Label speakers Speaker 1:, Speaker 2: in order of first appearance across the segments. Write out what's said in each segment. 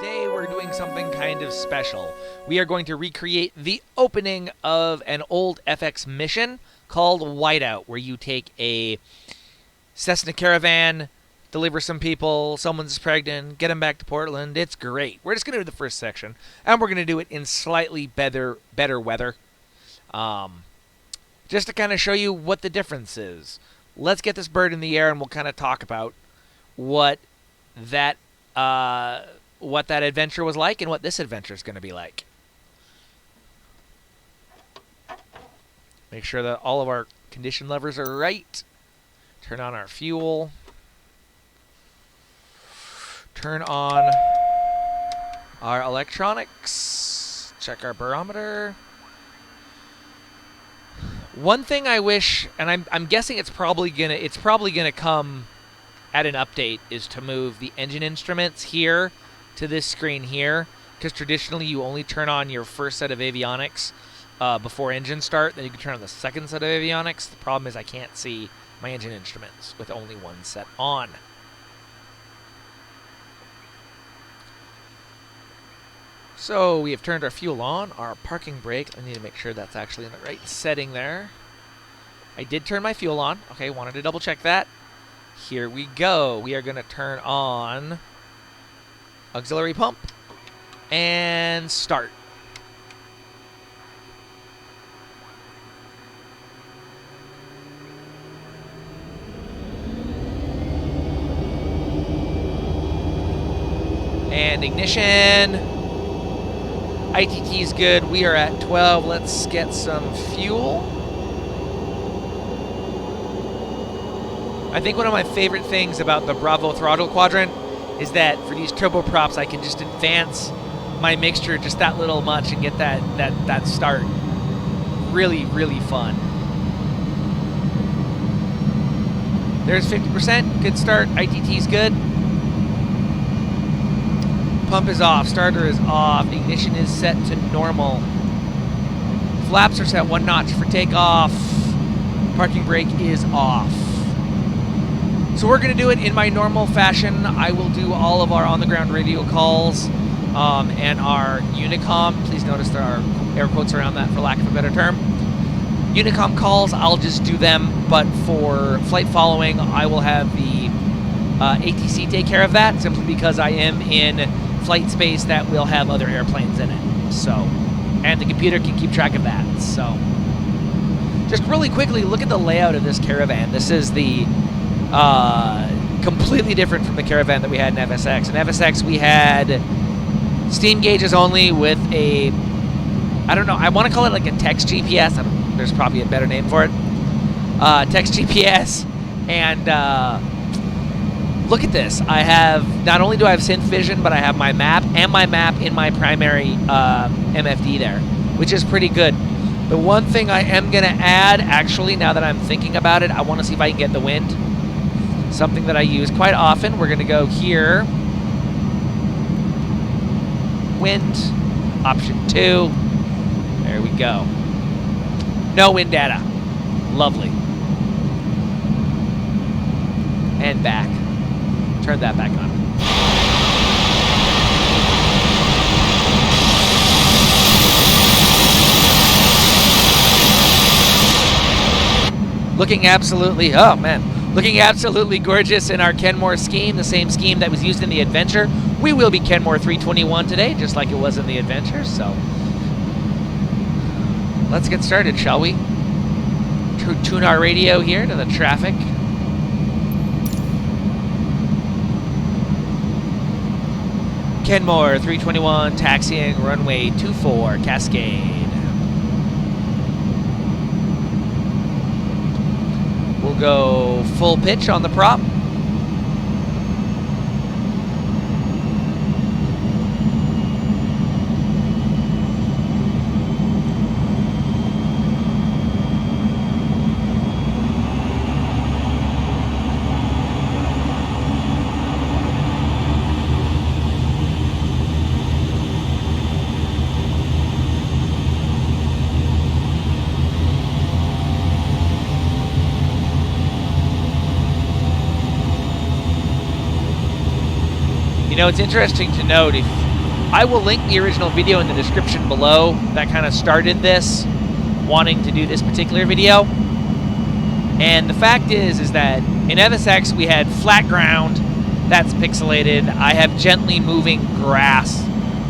Speaker 1: Today we're doing something kind of special. We are going to recreate the opening of an old FX mission called Whiteout, where you take a Cessna Caravan, deliver some people, someone's pregnant, get them back to Portland. It's great. We're just going to do the first section, and we're going to do it in slightly better weather, just to kind of show you what the difference is. Let's get this bird in the air, and we'll kind of talk about what that adventure was like and what this adventure is going to be like. Make sure that all of our condition levers are right. Turn on our fuel. Turn on our electronics. Check our barometer. One thing I wish, and I'm guessing it's probably gonna come at an update, is to move the engine instruments here to this screen here, because traditionally you only turn on your first set of avionics before engine start, then you can turn on the second set of avionics. The problem is I can't see my engine instruments with only one set on. So we have turned our fuel on, our parking brake. I need to make sure that's actually in the right setting there. I did turn my fuel on. Okay, wanted to double check that. Here we go. We are going to turn on auxiliary pump and start. And ignition. ITT is good. We are at 12. Let's get some fuel. I think one of my favorite things about the Bravo throttle quadrant is that for these turboprops, I can just advance my mixture just that little much and get that start. Really, really fun. There's 50%. Good start. ITT's good. Pump is off. Starter is off. Ignition is set to normal. Flaps are set 1 notch for takeoff. Parking brake is off. So we're going to do it in my normal fashion. I will do all of our on-the-ground radio calls and our Unicom. Please notice there are air quotes around that for lack of a better term. Unicom calls, I'll just do them, but for flight following, I will have the ATC take care of that, simply because I am in flight space that will have other airplanes in it. So, and the computer can keep track of that. So, just really quickly, look at the layout of this Caravan. This is the completely different from the Caravan that we had in FSX. In FSX, we had steam gauges only with a, I don't know, I want to call it like a text GPS. There's probably a better name for it. Text GPS. And look at this. I have, not only do I have synth vision, but I have my map and my map in my primary MFD there, which is pretty good. The one thing I am going to add, actually, now that I'm thinking about it, I want to see if I can get the wind. Something that I use quite often. We're going to go here. Wind. Option 2. There we go. No wind data. Lovely. And back. Turn that back on. Looking absolutely, oh man. Looking absolutely gorgeous in our Kenmore scheme, the same scheme that was used in the Adventure. We will be Kenmore 321 today, just like it was in the Adventure, so let's get started, shall we? Tune our radio here to the traffic. Kenmore 321, taxiing runway 24, Cascade. We'll go full pitch on the prop. You know, it's interesting to note, if I will link the original video in the description below that kind of started this, wanting to do this particular video. And the fact is that in FSX we had flat ground that's pixelated. I have gently moving grass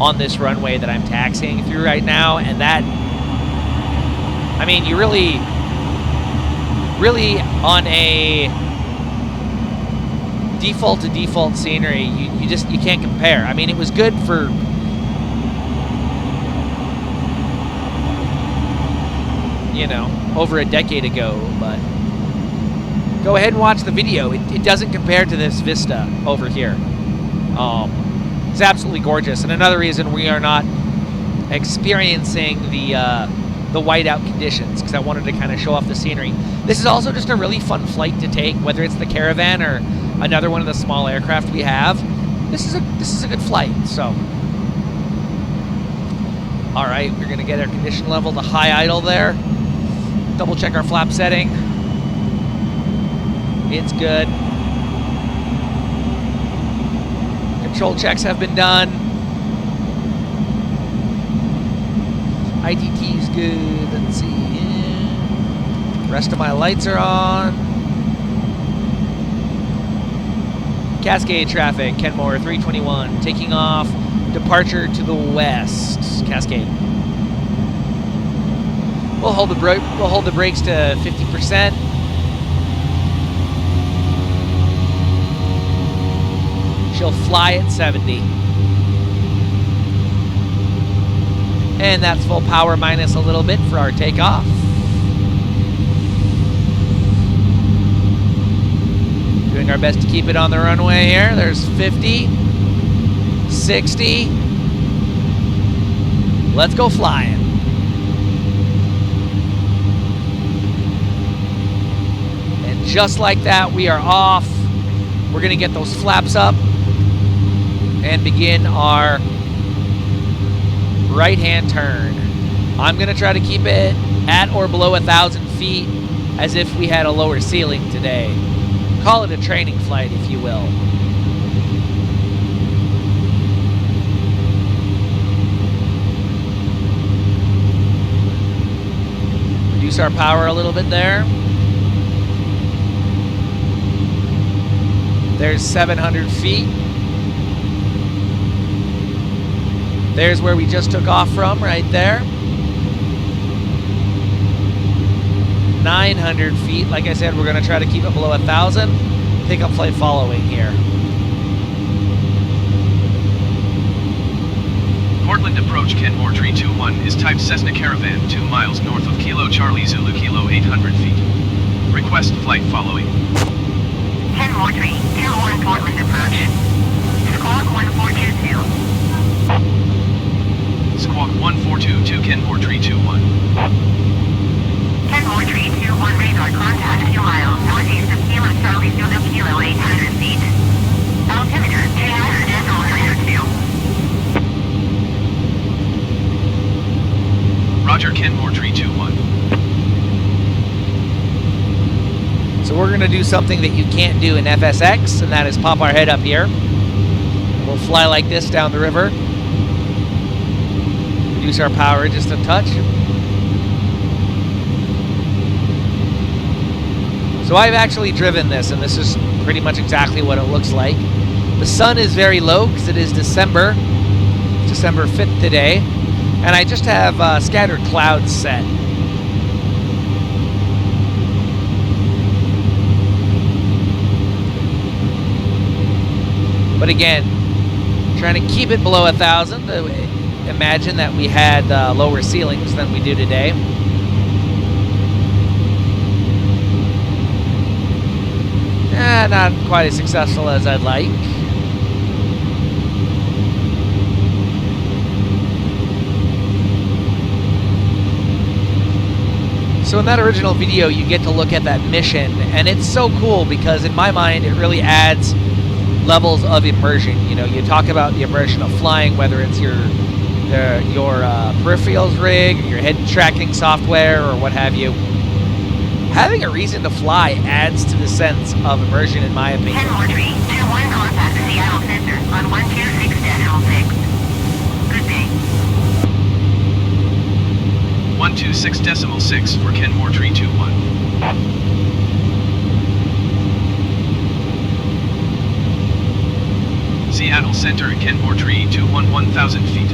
Speaker 1: on this runway that I'm taxiing through right now, and that, I mean, you really on a default to default scenery, you can't compare. I mean, it was good for over a decade ago, but go ahead and watch the video. It doesn't compare to this vista over here. It's absolutely gorgeous, and another reason we are not experiencing the whiteout conditions, because I wanted to kind of show off the scenery. This is also just a really fun flight to take, whether it's the Caravan or another one of the small aircraft we have. This is a good flight. So, all right, we're gonna get our condition level to high idle there. Double check our flap setting. It's good. Control checks have been done. ITT is good. Let's see. Rest of my lights are on. Cascade traffic, Kenmore 321, taking off, departure to the west. Cascade. We'll hold the brakes to 50%. She'll fly at 70. And that's full power minus a little bit for our takeoff. Doing our best to keep it on the runway here. There's 50, 60. Let's go flying. And just like that, we are off. We're gonna get those flaps up and begin our right-hand turn. I'm gonna try to keep it at or below 1,000 feet as if we had a lower ceiling today. Call it a training flight, if you will. Reduce our power a little bit there. There's 700 feet. There's where we just took off from, right there. 900 feet. Like I said, we're going to try to keep it below 1,000. Pickup flight following here.
Speaker 2: Portland approach, Kenmore 321 is type Cessna Caravan, 2 miles north of Kilo Charlie Zulu Kilo 800 feet. Request flight following.
Speaker 3: Kenmore 321 Portland approach. Squawk 1422.
Speaker 2: Squawk 1422 Kenmore 321.
Speaker 3: Kenmore 321 radar contact 2 miles northeast of Kilo Charlie Zulu Kilo 800 feet. Altimeter 200.02.
Speaker 2: Roger, Kenmore 321.
Speaker 1: So we're gonna do something that you can't do in FSX, and that is pop our head up here. We'll fly like this down the river. Reduce our power just a touch. So I've actually driven this, and this is pretty much exactly what it looks like. The sun is very low because it is December. It's December 5th today. And I just have scattered clouds set. But again, trying to keep it below 1,000. Imagine that we had lower ceilings than we do today. Not quite as successful as I'd like. So in that original video, you get to look at that mission, and it's so cool because in my mind, it really adds levels of immersion. You know, you talk about the immersion of flying, whether it's your peripherals rig, your head tracking software, or what have you. Having a reason to fly adds to the sense of immersion, in my opinion.
Speaker 3: Kenmore 321 contact Seattle Center on 126.06. Good day.
Speaker 2: 126.6 for Kenmore Tree 21. Seattle Center, Kenmore Tree 21, 1,000 feet.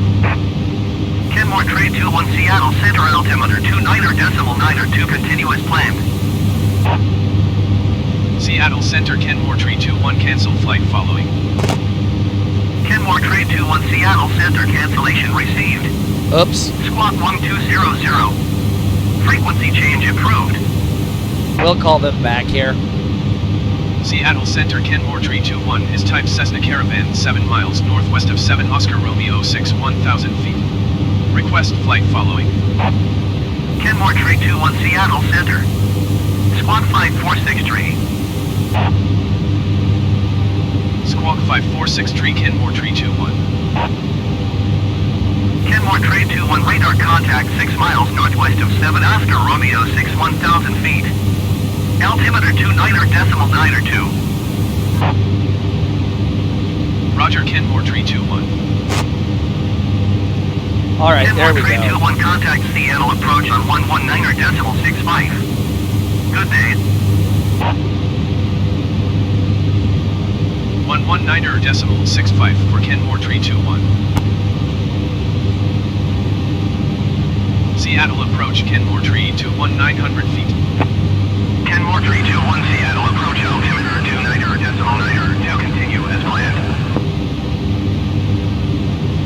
Speaker 3: Kenmore Tree 21 Seattle Center altimeter 29.9 continuous planned.
Speaker 2: Seattle Center, Kenmore Tree 21, cancel flight following.
Speaker 3: Kenmore Tree 21 Seattle Center cancellation received.
Speaker 1: Oops.
Speaker 3: Squawk 1200. Frequency change approved.
Speaker 1: We'll call them back here.
Speaker 2: Seattle Center, Kenmore Tree 21 is type Cessna Caravan 7 miles northwest of 7 Oscar Romeo 6, 1,000 feet. Request flight following.
Speaker 3: Kenmore Tree 21 Seattle Center. Squawk 5463.
Speaker 2: Squawk 5463, Kenmore Tree 21.
Speaker 3: Kenmore Tree 21 radar contact 6 miles northwest of 7 Oscar Romeo 6, 1,000 feet. Altimeter 29.92.
Speaker 2: Roger, Kenmore Tree 21.
Speaker 1: All right, there we
Speaker 3: Kenmore Tree
Speaker 1: go.
Speaker 3: 21 contact Seattle approach on 119.65. Good day.
Speaker 2: 119.65 for Kenmore Tree 21. Seattle approach, Kenmore Tree 21, 900 feet.
Speaker 3: Kenmore Tree 21 Seattle approach altimeter 29.9 to continue as planned.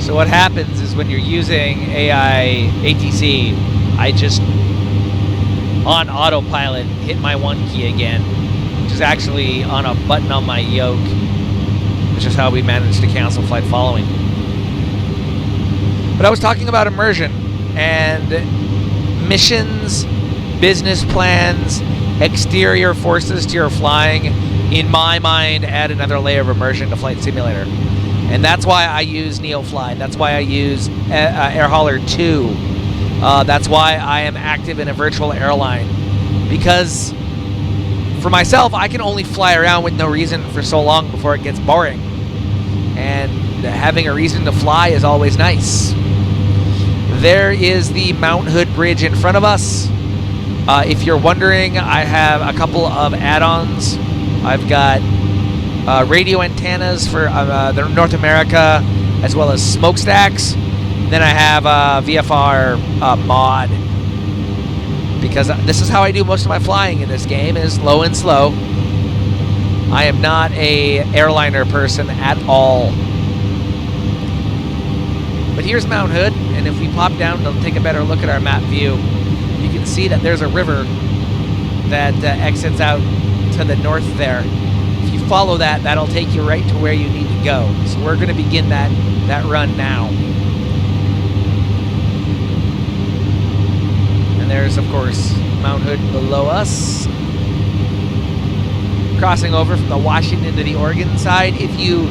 Speaker 1: So what happens is when you're using AI ATC, I just on autopilot hit my 1 key again, which is actually on a button on my yoke, which is how we managed to cancel flight following. But I was talking about immersion and missions, business plans, exterior forces to your flying, in my mind, add another layer of immersion to Flight Simulator. And that's why I use NeoFly. That's why I use Air Hauler 2. That's why I am active in a virtual airline. Because for myself, I can only fly around with no reason for so long before it gets boring. And having a reason to fly is always nice. There is the Mount Hood Bridge in front of us. If you're wondering, I have a couple of add-ons. I've got radio antennas for North America, as well as smokestacks. Then I have VFR mod, because this is how I do most of my flying in this game, is low and slow. I am not a airliner person at all. But here's Mount Hood, and if we pop down to take a better look at our map view, you can see that there's a river that exits out to the north there. If you follow that, that'll take you right to where you need to go. So we're going to begin that run now. And there's, of course, Mount Hood below us. Crossing over from the Washington to the Oregon side. If you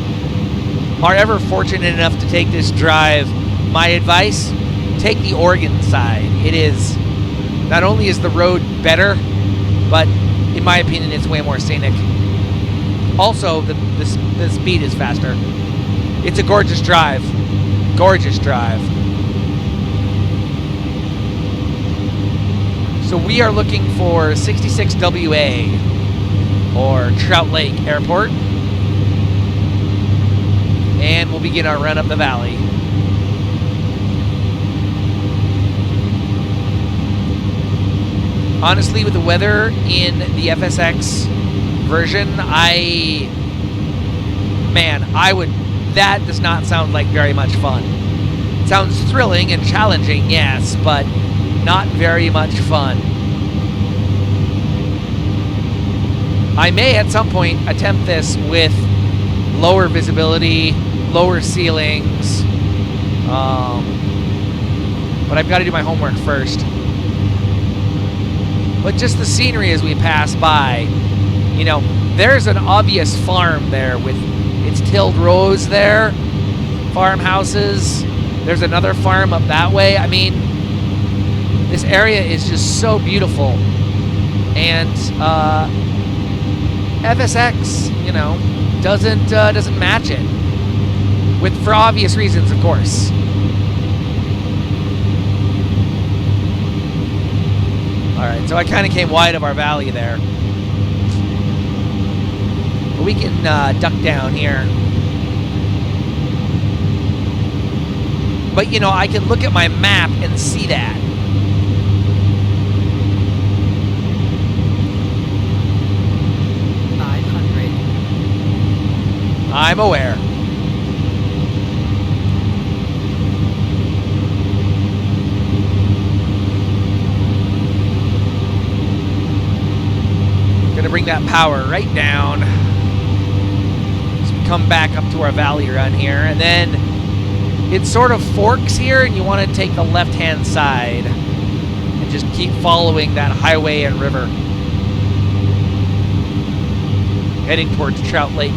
Speaker 1: are ever fortunate enough to take this drive, my advice, take the Oregon side. It is, not only is the road better, but in my opinion, it's way more scenic. Also, the speed is faster. It's a gorgeous drive. Gorgeous drive. So we are looking for 66WA, or Trout Lake Airport. And we'll begin our run up the valley. Honestly, with the weather in the FSX version, that does not sound like very much fun. It sounds thrilling and challenging, yes, but not very much fun. I may at some point attempt this with lower visibility, lower ceilings, but I've got to do my homework first. But just the scenery as we pass by, you know, there's an obvious farm there with its tilled rows there, farmhouses. There's another farm up that way. I mean, this area is just so beautiful. And FSX, you know, doesn't match it, for obvious reasons, of course. Alright, so I kind of came wide of our valley there. But we can duck down here. But, you know, I can look at my map and see that. I'm aware. Gonna bring that power right down as we come back up to our valley run here, and then it sort of forks here, and you want to take the left-hand side and just keep following that highway and river, heading towards Trout Lake.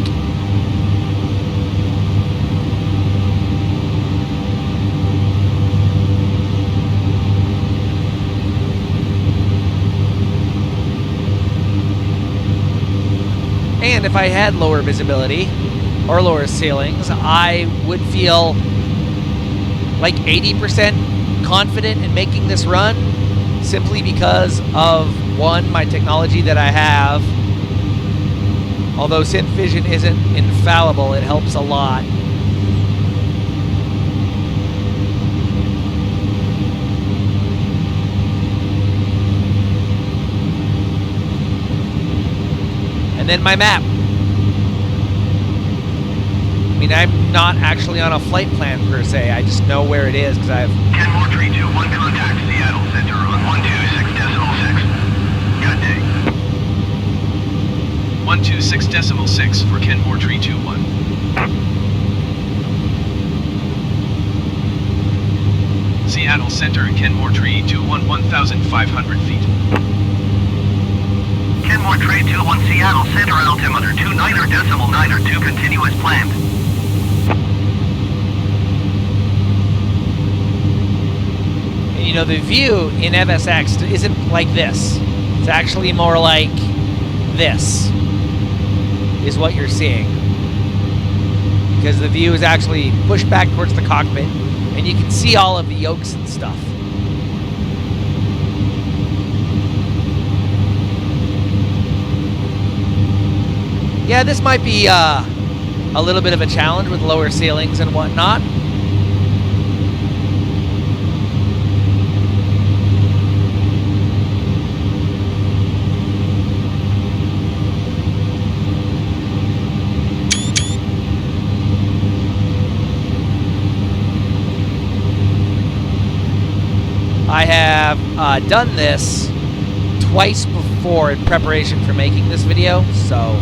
Speaker 1: And if I had lower visibility or lower ceilings, I would feel like 80% confident in making this run, simply because of, one, my technology that I have. Although synth vision isn't infallible, it helps a lot. And then my map. I mean, I'm not actually on a flight plan per se. I just know where it is because I've...
Speaker 3: Kenmore 321, contact Seattle Center on 126.6. Good day.
Speaker 2: 126.6 for Kenmore 321. Seattle Center, Kenmore 321, 1,500 feet.
Speaker 3: Kenmore 321, Seattle Center, altimeter 29.9, continuous planned.
Speaker 1: And you know, the view in FSX isn't like this. It's actually more like this is what you're seeing. Because the view is actually pushed back towards the cockpit, and you can see all of the yokes and stuff. Yeah, this might be a little bit of a challenge with lower ceilings and whatnot. I have done this twice before in preparation for making this video, so...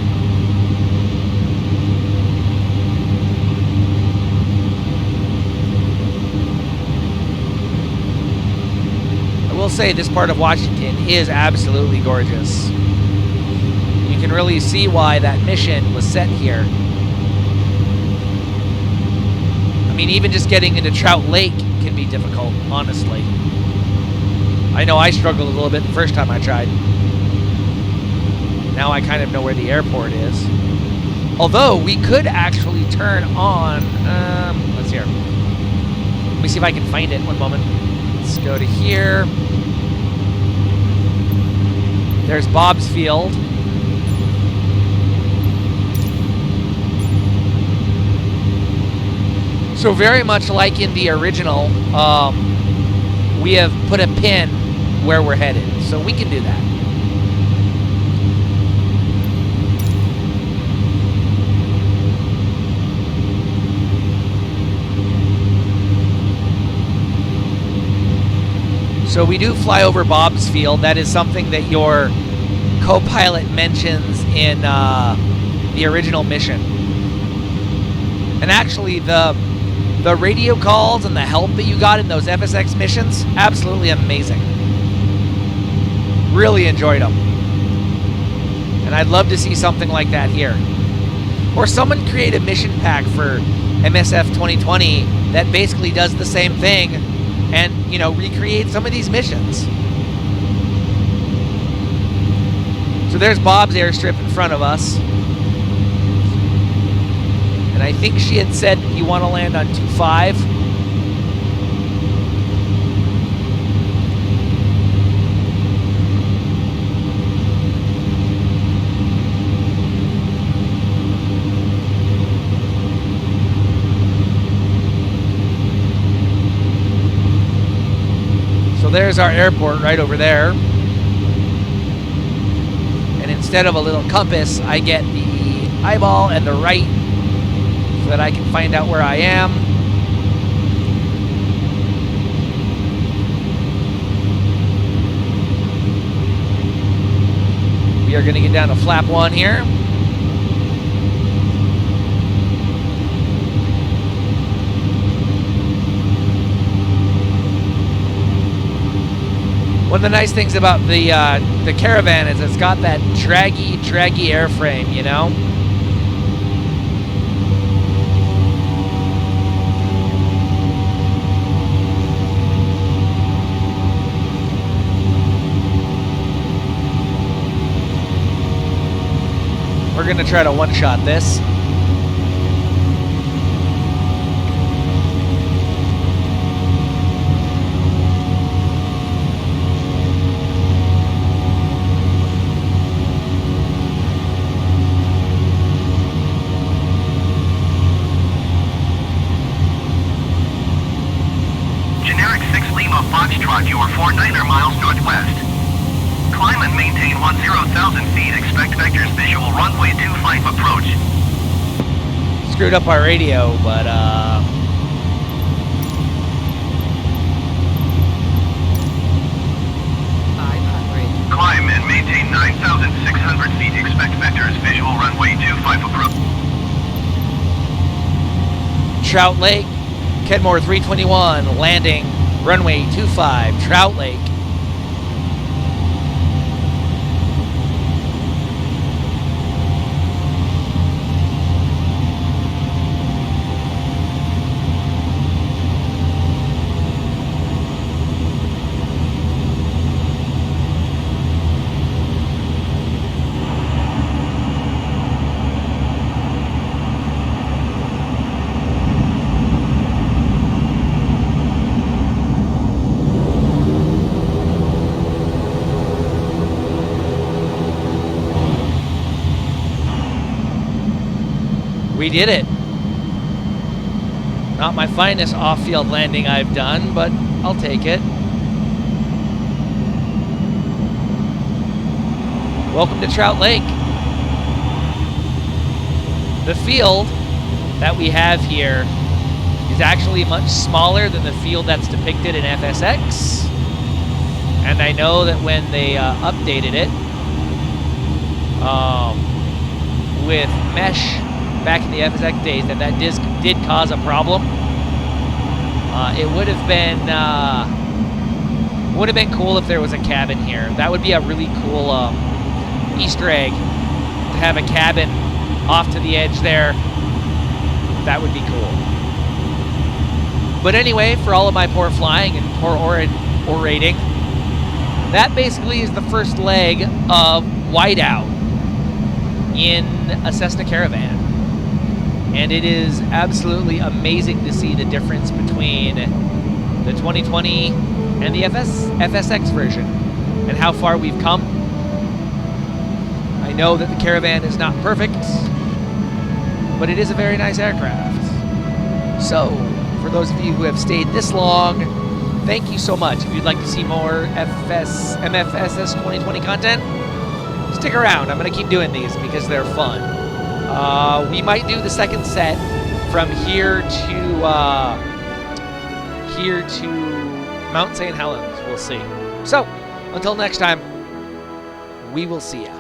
Speaker 1: I will say this part of Washington is absolutely gorgeous. You can really see why that mission was set here. I mean, even just getting into Trout Lake can be difficult, honestly. I know I struggled a little bit the first time I tried. Now I kind of know where the airport is. Although, we could actually turn on... let's see here. Let me see if I can find it. One moment. Let's go to here. There's Bob's Field. So very much like in the original, we have put a pin where we're headed. So we can do that. So we do fly over Bob's Field. That is something that your co-pilot mentions in the original mission. And actually, the radio calls and the help that you got in those FSX missions, absolutely amazing. Really enjoyed them. And I'd love to see something like that here. Or someone create a mission pack for MSF 2020 that basically does the same thing and, you know, recreate some of these missions. So there's Bob's airstrip in front of us. And I think she had said you want to land on 2.5. there's our airport right over there. And instead of a little compass, I get the eyeball and the right so that I can find out where I am. We are going to get down to flap 1 here. One of the nice things about the Caravan is it's got that draggy airframe, you know? We're gonna try to one-shot this.
Speaker 3: Foxtrot, you are 49er miles northwest. Climb and maintain 10,000 feet. Expect vectors visual runway 25 approach.
Speaker 1: Screwed up our radio, but
Speaker 3: climb and maintain 9,600 feet. Expect vectors visual runway 25 approach.
Speaker 1: Trout Lake, Kenmore 321, landing runway 25, Trout Lake. We did it. Not my finest off-field landing I've done, but I'll take it. Welcome to Trout Lake. The field that we have here is actually much smaller than the field that's depicted in FSX. And I know that when they updated it with mesh back in the FSX days, that did cause a problem. It would have been cool if there was a cabin here. That would be a really cool Easter egg to have a cabin off to the edge there. That would be cool. But anyway, for all of my poor flying and poor orating, that basically is the first leg of Whiteout in a Cessna Caravan. And it is absolutely amazing to see the difference between the 2020 and the FSX version and how far we've come. I know that the Caravan is not perfect, but it is a very nice aircraft. So, for those of you who have stayed this long, thank you so much. If you'd like to see more MFSS 2020 content, stick around. I'm going to keep doing these because they're fun. We might do the second set from here to Mount St. Helens. We'll see. So, until next time, we will see ya.